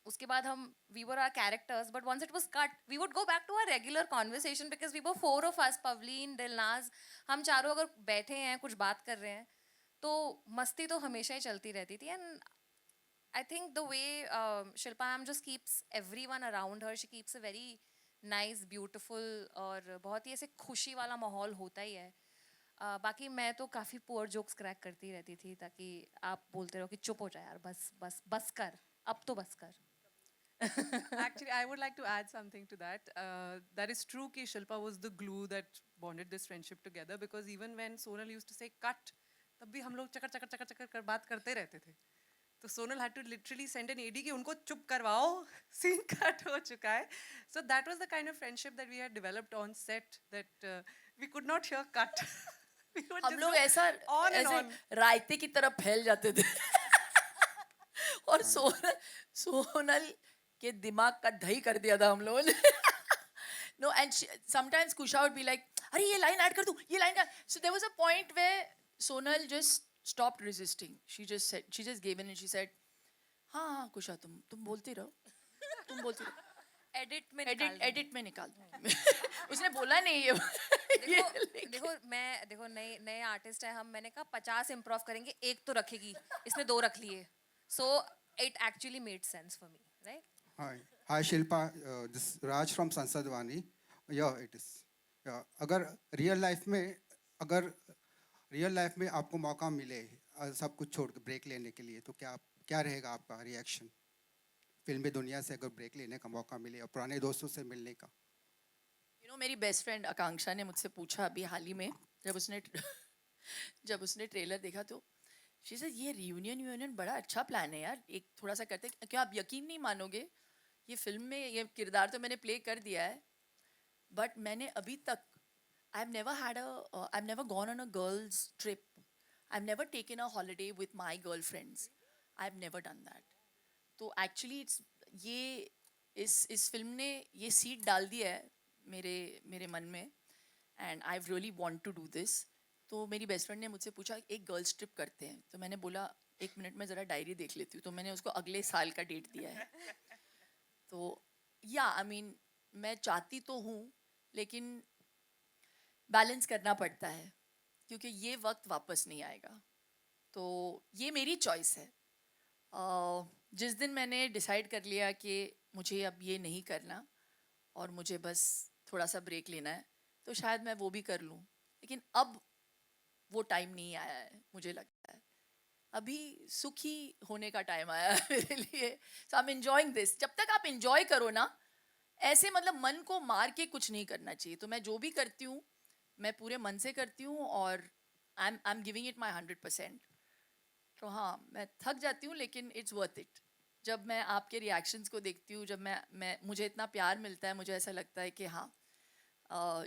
उसके बाद हम we were are characters, but once it was cut we would go back to our regular conversation because we were 4 of us, Pavleen, Dilnaz, हम चारों अगर बैठे हैं कुछ बात कर रहे हैं तो मस्ती तो हमेशा ही चलती रहती थी. And I think the way Shilpa ma'am just keeps everyone around her, she keeps a very nice, beautiful और बहुत ही ऐसे खुशी वाला माहौल होता ही है. बाकी मैं तो काफ़ी पुअर जोक्स क्रैक करती रहती थी ताकि आप बोलते रहो कि चुप हो जाए यार, बस कर, अब तो बस कर. Actually, I would like to add something to that. That is true कि Shilpa was the glue that bonded this friendship together, because even when Sonal used to say cut, तब भी हम लोग चकर कर बात करते रहते थे. तो Sonal had to literally send an AD कि उनको चुप करवाओ, scene cut हो चुका है. So that was the kind of friendship that we had developed on set, that we could not hear cut. We would हम just लोग go ऐसा on and ऐसे on. रायते की तरह फैल जाते थे. और सोनल के दिमाग का दही कर दिया था हम लोगों ने. No, and sometimes Kusha would be like, अरे ये लाइन ऐड कर दूँ, ये line. So there was a point where Sonal just stopped resisting. She just gave in and she said, हाँ Kusha, तुम बोलती रहो. एडिट में निकाल. उसने बोला नहीं ये. देखो नए आर्टिस्ट है हम, मैंने कहा 50 इम्प्रोव करेंगे, एक तो रखेगी, इसने 2 रख लिए. So it actually made sense for me, right? Hi Shilpa, this is Raj from Sansad Vani. Yeah, it is. Yeah, अगर रियल लाइफ में आपको मौका मिले सब कुछ छोड़ के ब्रेक लेने के लिए, तो क्या रहेगा आपका रिएक्शन? फिल्मी दुनिया से अगर ब्रेक लेने का मौका मिले और पुराने दोस्तों से मिलने का. मेरी बेस्ट फ्रेंड आकांक्षा ने मुझसे पूछा अभी हाल ही में, जब उसने ट्रेलर देखा तो शी सेड ये रियूनियन बड़ा अच्छा प्लान है यार, एक थोड़ा सा करते. क्या आप यकीन नहीं मानोगे, ये फिल्म में ये किरदार तो मैंने प्ले कर दिया है, बट मैंने अभी तक I've never gone on a girls trip. I've never taken a holiday with my girlfriends. I've never done that. तो एक्चुअली इट्स ये इस फिल्म ने ये सीड डाल दिया है मेरे मेरे मन में and I really want to do this. तो मेरी बेस्ट फ्रेंड ने मुझसे पूछा एक गर्ल्स ट्रिप करते हैं. तो मैंने बोला 1 मिनट में ज़रा डायरी देख लेती हूँ. तो मैंने उसको अगले साल का डेट दिया है. तो या आई मीन मैं चाहती तो हूँ लेकिन बैलेंस करना पड़ता है क्योंकि ये वक्त वापस नहीं आएगा. तो ये मेरी चॉइस है. जिस दिन मैंने डिसाइड कर लिया कि मुझे अब ये नहीं करना और मुझे बस थोड़ा सा ब्रेक लेना है तो शायद मैं वो भी कर लूँ. लेकिन अब वो टाइम नहीं आया है मुझे लगता है. अभी सुखी होने का टाइम आया है मेरे लिए. सो आई एम एंजॉयिंग दिस. जब तक आप एंजॉय करो ना ऐसे मतलब मन को मार के कुछ नहीं करना चाहिए. तो मैं जो भी करती हूँ मैं पूरे मन से करती हूँ और I am giving it my 100%. तो हाँ मैं थक जाती हूँ लेकिन इट्स वर्थ इट. जब मैं आपके रिएक्शंस को देखती हूँ जब मैं मुझे इतना प्यार मिलता है मुझे ऐसा लगता है कि हाँ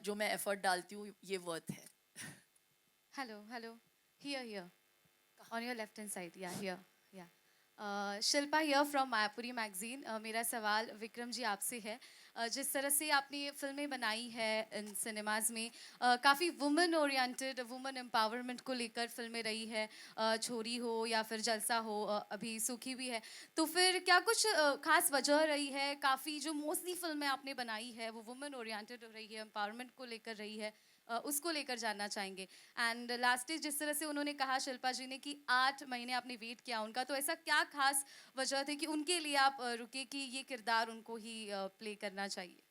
जो मैं एफर्ट डालती हूँ ये वर्थ है. Hello. Here. On your left hand side. Yeah, here. Yeah. Shilpa here from Mayapuri magazine. मेरा सवाल विक्रम जी आपसे है. जिस तरह से आपने ये फिल्में बनाई है इन सिनेमाज में काफ़ी वुमेन ओरिएंटेड वुमेन एम्पावरमेंट को लेकर फिल्में रही है. छोरी हो या फिर जलसा हो अभी सूखी भी है. तो फिर क्या कुछ खास वजह रही है? काफ़ी जो मोस्टली फिल्में आपने बनाई है वो वुमेन ओरिएंटेड रही है एम्पावरमेंट को लेकर रही है. उसको लेकर जानना चाहेंगे. एंड लास्ट जिस तरह से उन्होंने कहा शिल्पा जी ने कि 8 महीने आपने वेट किया उनका. तो ऐसा क्या खास वजह थी कि उनके लिए आप रुके कि ये किरदार उनको ही प्ले करना चाहिए?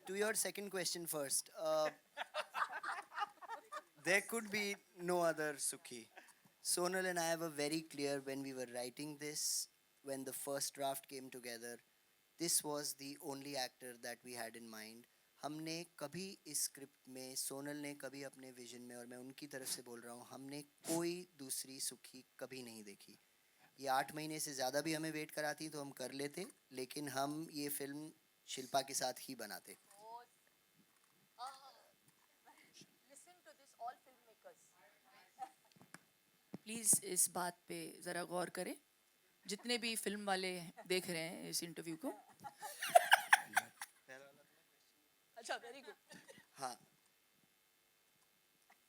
To your second question first, there could be no other Sukhi. Sonal and I were very clear when we were writing this, when the first draft came together, this was the only actor that we had in mind. हमने कभी इस script में सोनल ने कभी अपने vision में और मैं उनकी तरफ से बोल रहा हूँ हमने कोई दूसरी सुखी कभी नहीं देखी. ये 8 महीने से ज़्यादा भी हमें वेट कराती तो हम कर लेते लेकिन हम ये फिल्म शिल्पा के साथ ही बनाते. प्लीज़ इस बात पे ज़रा गौर करें जितने भी फिल्म वाले देख रहे हैं इस इंटरव्यू को. अच्छा वेरी गुड. हाँ.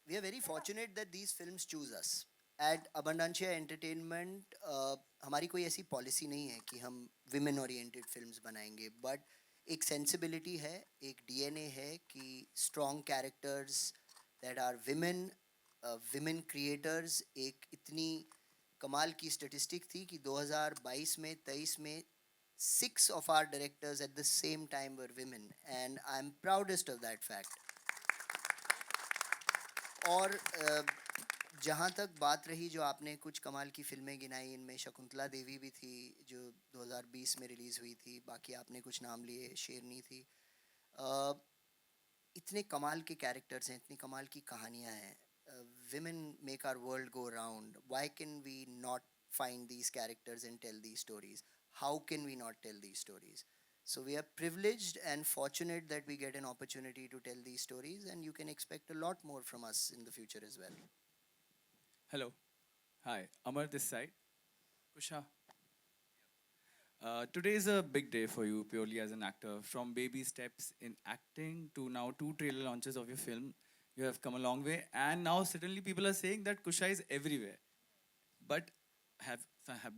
We are very fortunate that these films choose us. At Abundancia Entertainment हमारी कोई ऐसी पॉलिसी नहीं है कि हम women oriented films बनाएंगे but एक sensibility है एक DNA है कि strong characters that are women creators. एक इतनी कमाल की स्टेटिस्टिक थी कि 2022 में 23 में 6 of our directors at the same time were women and I'm proudest of that fact. और जहाँ तक बात रही जो आपने कुछ कमाल की फिल्में गिनाई इनमें शकुंतला देवी भी थी जो 2020 में रिलीज़ हुई थी. बाकी आपने कुछ नाम लिए शेरनी थी. इतने कमाल के कैरेक्टर्स हैं इतनी कमाल की कहानियाँ हैं. Women make our world go round. Why can we not find these characters and tell these stories? How can we not tell these stories? So we are privileged and fortunate that we get an opportunity to tell these stories and you can expect a lot more from us in the future as well. Hello. Hi. Amar this side. Kusha. Today is a big day for you purely as an actor. From baby steps in acting to now 2 trailer launches of your film. You have come a long way and now suddenly people are saying that Kusha is everywhere. But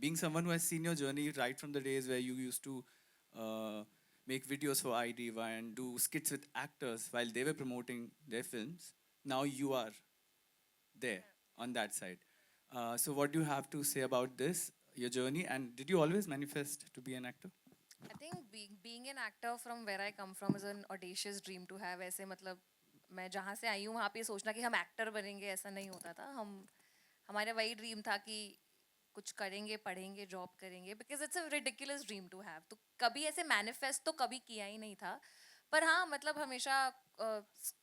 being someone who has seen your journey right from the days where you used to make videos for iDiva and do skits with actors while they were promoting their films, now you are there on that side. So what do you have to say about this, your journey, and did you always manifest to be an actor? I think being an actor from where I come from is an audacious dream to have. ऐसे मतलब मैं जहाँ से आई हूँ वहाँ पे सोचना कि हम एक्टर बनेंगे ऐसा नहीं होता था. हमारा वही ड्रीम था कि कुछ करेंगे पढ़ेंगे जॉब करेंगे because it's a ridiculous dream to have. तो कभी ऐसे मैनिफेस्ट तो कभी किया ही नहीं था. पर हाँ मतलब हमेशा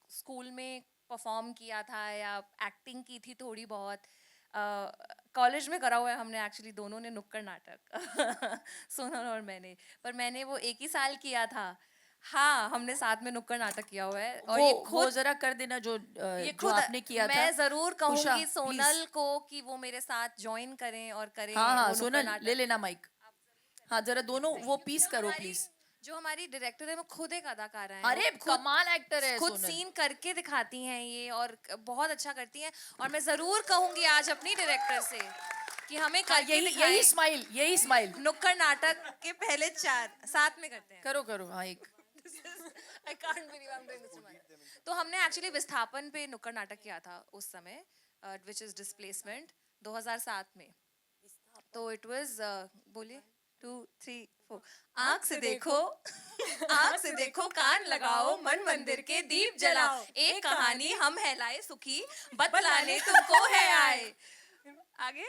स्कूल में परफॉर्म किया था या एक्टिंग की थी थोड़ी बहुत. कॉलेज में करा हुआ है हमने एक्चुअली दोनों ने नुक्कड़ नाटक सोनल और मैंने, पर मैंने वो एक ही साल किया था। हाँ, हमने साथ में नुक्कड़ नाटक किया हुआ है। और ये वो खुद जरा कर देना जो ये जो खुद आपने किया था। मैं जरूर उषा, कहूंगी please। सोनल को कि वो मेरे साथ ज्वाइन करें और करें हाँ हाँ वो नुक्कड़ सोनल नाटक। ले लेना माइक। हाँ जरा दोनों वो पीस करो हमारी- प्लीज। जो हमारी डायरेक्टर है वो खुद एक अदाकारा है। अरे वो खुद- कमाल एक्टर है खुद सोनल। सीन करके दिखाती हैं ये, और बहुत अच्छा करती हैं। और मैं जरूर कहूंगी आज अपनी डायरेक्टर से कि हमें हाँ, करके यही स्माइल, यही स्माइल। नुक्कड़ नाटक के पहले 4 साथ में करते हैं। करो करो हाँ एक। I can't believe I'm doing this to myself. तो हमने एक्चुअली विस्थापन पे नुक्कड़ नाटक किया था उस समय, विच इज डिस्प्लेसमेंट 2007 में। तो इट वाज बोलिए 2 3 4 आँख से देखो आँख से देखो, कान लगाओ, मन मंदिर के दीप जलाओ, एक कहानी हम है लाए सुखी, बतलाने तुमको है आए। आगे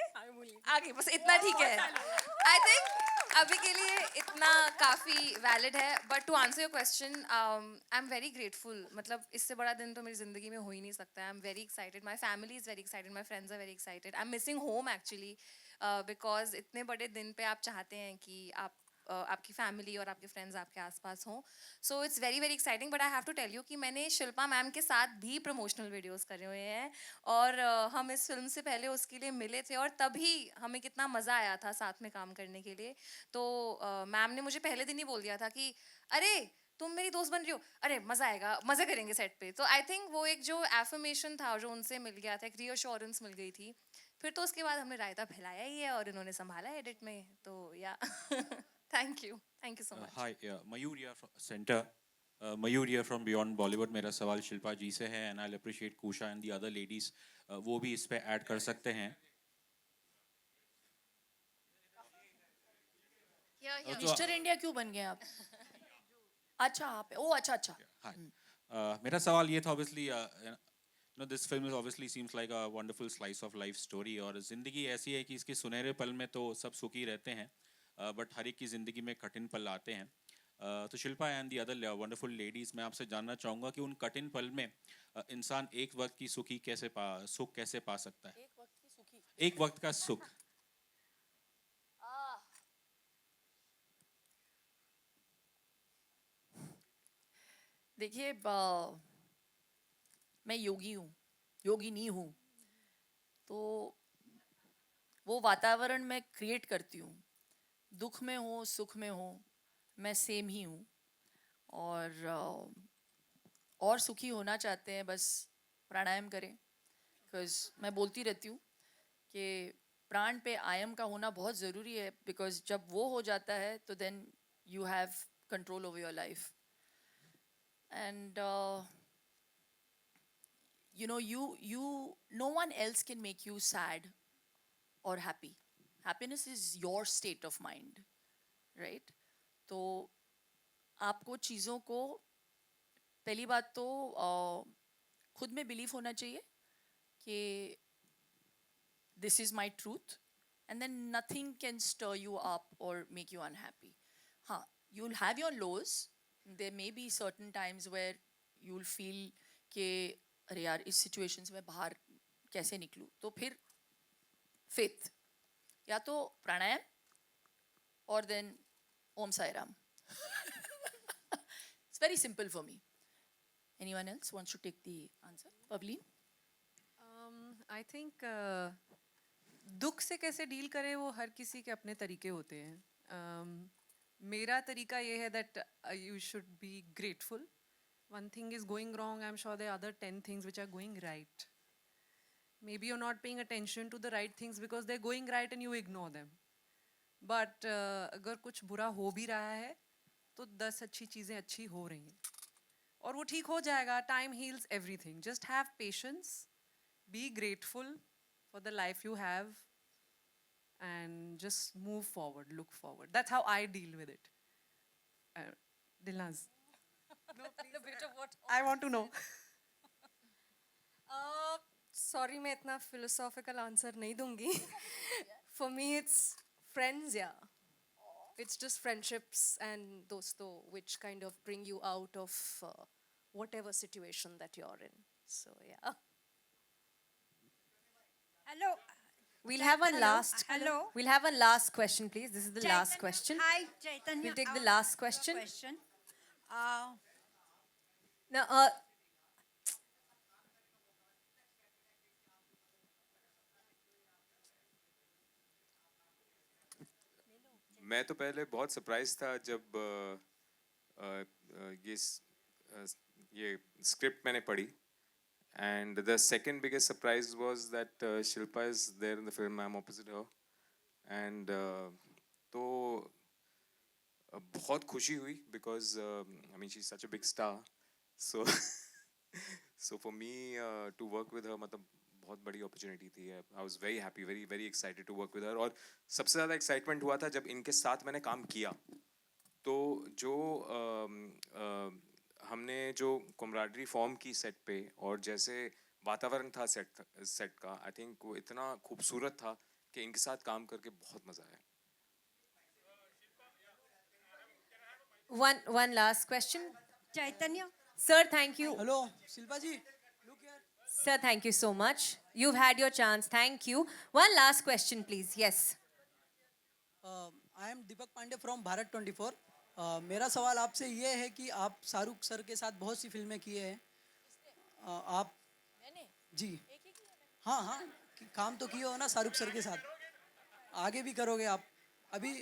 आगे बस इतना ठीक है। आई थिंक अभी के लिए इतना काफ़ी वैलिड है। But to answer your question, I am very grateful. मतलब इससे बड़ा दिन तो मेरी ज़िंदगी में हो ही नहीं सकता। I am very excited, my family is very excited, my friends are very excited. I am missing home actually, because इतने बड़े दिन पे आप चाहते हैं कि आपकी फैमिली और आपके फ्रेंड्स आपके आसपास हों। So it's very very exciting. But I have to tell you कि मैंने शिल्पा मैम के साथ भी प्रमोशनल वीडियोस करे हुए हैं, और हम इस फिल्म से पहले उसके लिए मिले थे, और तभी हमें कितना मज़ा आया था साथ में काम करने के लिए। तो मैम ने मुझे पहले दिन ही बोल दिया था कि अरे तुम मेरी दोस्त बन रही हो, अरे मज़ा आएगा, मज़े करेंगे सेट पे। तो आई थिंक वो एक जो एफर्मेशन था जो उनसे मिल गया था, एक रीअश्योरेंस मिल गई थी। फिर तो उसके बाद हमने रायता फैलाया ही है और इन्होंने संभाला एडिट में। तो या thank you so much. Hi, Mayur here from Center. Mayur here from Beyond Bollywood. मेरा सवाल शिल्पा जी से है, and I'll appreciate Kusha and the other ladies. वो भी इस पे ऐड कर सकते हैं। मिस्टर इंडिया क्यों बन गए आप? अच्छा आप, ओ अच्छा अच्छा। Hi. मेरा सवाल ये था, obviously, this film is obviously seems like a wonderful slice of life story, और ज़िंदगी ऐसी है कि इसके सुनहरे पल में तो सब सुखी रहते हैं, बट हर एक की ज़िंदगी में कठिन पल आते हैं। तो Shilpa and the other wonderful ladies, मैं आपसे जानना चाहूँगा कि उन कठिन पल में इंसान एक वक्त की सुख कैसे पा सकता है? एक वक्त का सुख। देखिए मैं योगी हूँ, योगिनी हूँ, तो वो वातावरण मैं क्रिएट करती हूँ। दुख में हो सुख में हो मैं सेम ही हूँ, और सुखी होना चाहते हैं बस प्राणायाम करें। बिकॉज मैं बोलती रहती हूँ कि प्राण पे आयम का होना बहुत ज़रूरी है, बिकॉज जब वो हो जाता है तो then you have control over your life. And no one else can make you sad or happy. Happiness is your state of mind, right? तो आपको चीज़ों को पहली बात तो खुद में बिलीव होना चाहिए कि this is my truth, and then nothing can stir you up or make you unhappy. हाँ, you'll have your lows. There may be certain times where you'll feel कि अरे यार इस सिचुएशन से मैं बाहर कैसे निकलूँ, तो फिर फेथ या तो प्राणायाम और then Om Sai Ram. It's very simple for me. Anyone else wants to take the answer? Pavleen? I think दुख से कैसे डील करें वो हर किसी के अपने तरीके होते हैं। मेरा तरीका ये है that you should be grateful. One thing is going wrong, I am sure there are other 10 things which are going right. Maybe you are not paying attention to the right things because they are going right and you ignore them. But अगर कुछ बुरा हो भी रहा है तो 10 अच्छी चीज़ें अच्छी हो रही हैं और वो ठीक हो जाएगा। Time heals everything. Just have patience, be grateful for the life you have, and just move forward, look forward. That's how I deal with it. Dilnaz. No, please. A bit of what? I want to know. Sorry, मैं इतना philosophical answer नहीं दूंगी. For me, it's friends, yeah. It's just friendships and dosto which kind of bring you out of whatever situation that you're in. So yeah. Hello. We'll have one last. Hello. We'll have one last question, please. This is the last Chaitanya. question. Hi, Chaitanya. We'll take the I last have a question. Now, मैं तो पहले बहुत surprise था जब ये script मैंने पढ़ी and the second biggest surprise was that Shilpa is there in the film I am opposite her and तो बहुत खुशी हुई because I mean she is such a big star so so for me to work with her मतलब बहुत बड़ी opportunity थी I was very happy very very excited to work with her और सबसे ज़्यादा एक्साइटमेंट हुआ था जब इनके साथ मैंने काम किया तो जो हमने जो कमराडरी फॉर्म की सेट पे और जैसे वातावरण था सेट का आई थिंक वो इतना खूबसूरत था कि इनके साथ काम करके बहुत मज़ा आया one last question. Chaitanya. Sir, thank you. Hello Shilpa ji Sir, thank you so much. You've had your chance. Thank you. One last question, please. Yes. I am Deepak Pandey from Bharat 24. मेरा सवाल आपसे ये है कि आप शाहरुख सर के साथ बहुत सी फिल्में किए हैं आप जी हाँ हाँ काम तो किए हो ना शाहरुख सर के साथ आगे भी करोगे आप अभी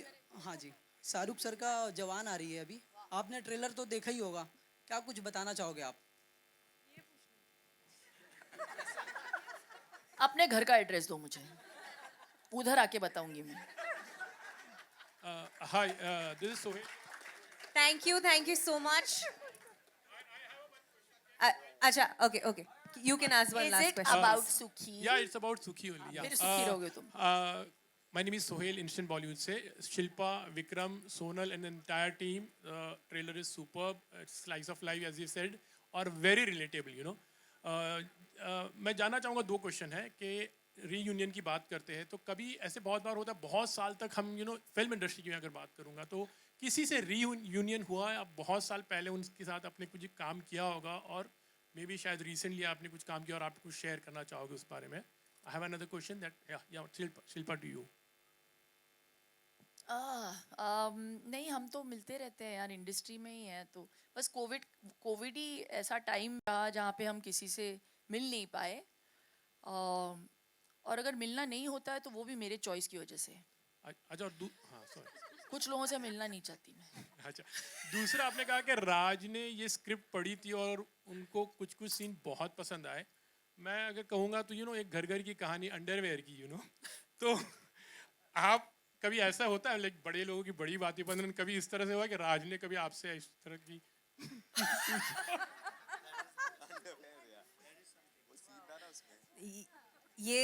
हाँ जी शाहरुख सर का जवान आ रही है अभी आपने ट्रेलर तो देखा ही होगा क्या कुछ बताना चाहोगे आप अपने घर का एड्रेस दो मुझे उधर आके बताऊंगी मैं Hi, this is Sohail. Thank you so much. Acha, okay. You can ask one Is last it question. about Sukhi? Yeah, it's about Sukhi only. Yeah. फिर सुखी रहोगे तुम My name is Sohail, Instant Bollywood से Shilpa, Vikram, Sonal and the entire team. Trailer is superb. It's slice of life as you said और very relatable, you know. मैं जानना चाहूँगा दो क्वेश्चन है कि रीयूनियन की बात करते हैं तो कभी ऐसे बहुत बार होता है बहुत साल तक हम फिल्म इंडस्ट्री की अगर बात करूँगा तो किसी से रीयूनियन हुआ है आप बहुत साल पहले उनके साथ आपने कुछ काम किया होगा और मे बी शायद रिसेंटली आपने कुछ काम किया और आप कुछ शेयर करना चाहोगे उस बारे में I have another question that Shilpa to you नहीं हम तो मिलते रहते हैं यार इंडस्ट्री में ही है तो बस कोविड ही ऐसा टाइम रहा जहाँ पे हम किसी से मिल नहीं पाए और अगर मिलना नहीं होता है तो वो भी मेरे चॉइस की वजह से अच्छा और हाँ सॉरी कुछ लोगों से मिलना नहीं चाहती मैं अच्छा दूसरा आपने कहा कि राज ने ये स्क्रिप्ट पढ़ी थी और उनको कुछ सीन बहुत पसंद आए मैं अगर कहूँगा तो एक घर की कहानी अंडरवेयर की तो आप कभी ऐसा होता है लाइक बड़े लोगों की बड़ी बातें बंधन कभी इस तरह से हुआ कि राज ने कभी आपसे इस तरह की ये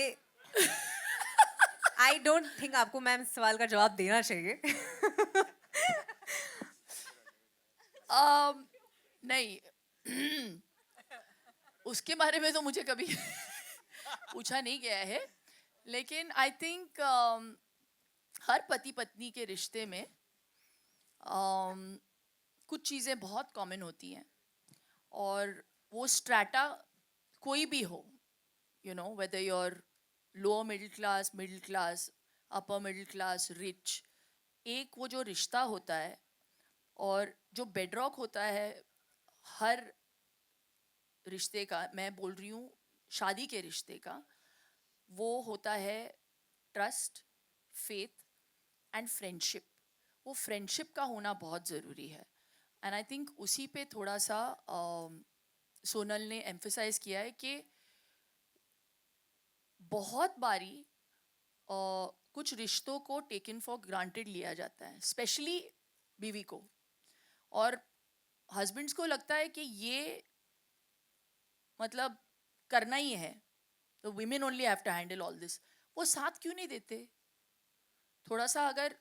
आई डोंट थिंक आपको मैम सवाल का जवाब देना चाहिए नहीं उसके बारे में तो मुझे कभी पूछा नहीं गया है लेकिन आई थिंक हर पति पत्नी के रिश्ते में कुछ चीज़ें बहुत कॉमन होती हैं और वो स्ट्रैटा कोई भी हो whether you're lower middle class upper middle class rich एक वो जो रिश्ता होता है और जो बेडरॉक होता है हर रिश्ते का मैं बोल रही हूँ शादी के रिश्ते का वो होता है ट्रस्ट फेथ एंड फ्रेंडशिप वो फ्रेंडशिप का होना बहुत ज़रूरी है एंड आई थिंक उसी पे थोड़ा सा सोनल ने एम्फसाइज किया है कि बहुत बारी कुछ रिश्तों को टेकन फॉर ग्रांटेड लिया जाता है स्पेशली बीवी को और हस्बैंड्स को लगता है कि ये मतलब करना ही है तो women only have to handle all this वो साथ क्यों नहीं देते थोड़ा सा अगर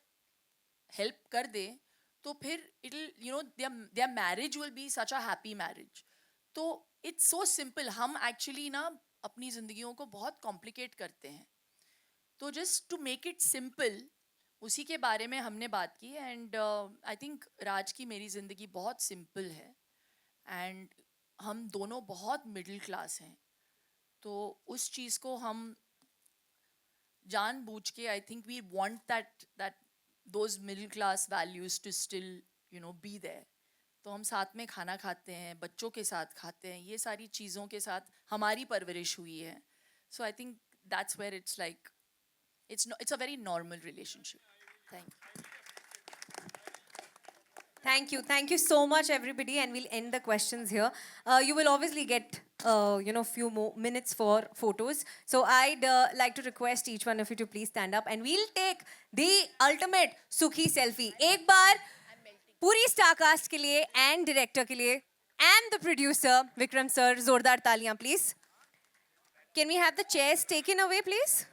हेल्प कर दे तो फिर it their marriage will be such a happy marriage तो इट्स सो सिंपल हम एक्चुअली ना अपनी ज़िंदगियों को बहुत कॉम्प्लिकेट करते हैं तो just to make it simple उसी के बारे में हमने बात की एंड आई थिंक राज की मेरी ज़िंदगी बहुत सिंपल है एंड हम दोनों बहुत मिडिल क्लास हैं तो उस चीज़ को हम जानबूझ के I think we want that those middle class values to still be there. तो हम साथ में खाना खाते हैं, बच्चों के साथ खाते हैं, ये सारी चीज़ों के साथ हमारी परवरिश हुई है. So I think that's where it's like it's a very normal relationship. Thank you. Thank you so much, everybody, and we'll end the questions here. You will obviously get, few more minutes for photos. So I'd like to request each one of you to please stand up, and we'll take the ultimate Sukhi selfie. एक बार पूरी star cast के लिए and director के लिए and the producer Vikram sir, जोरदार तालियां please. Can we have the chairs taken away, please?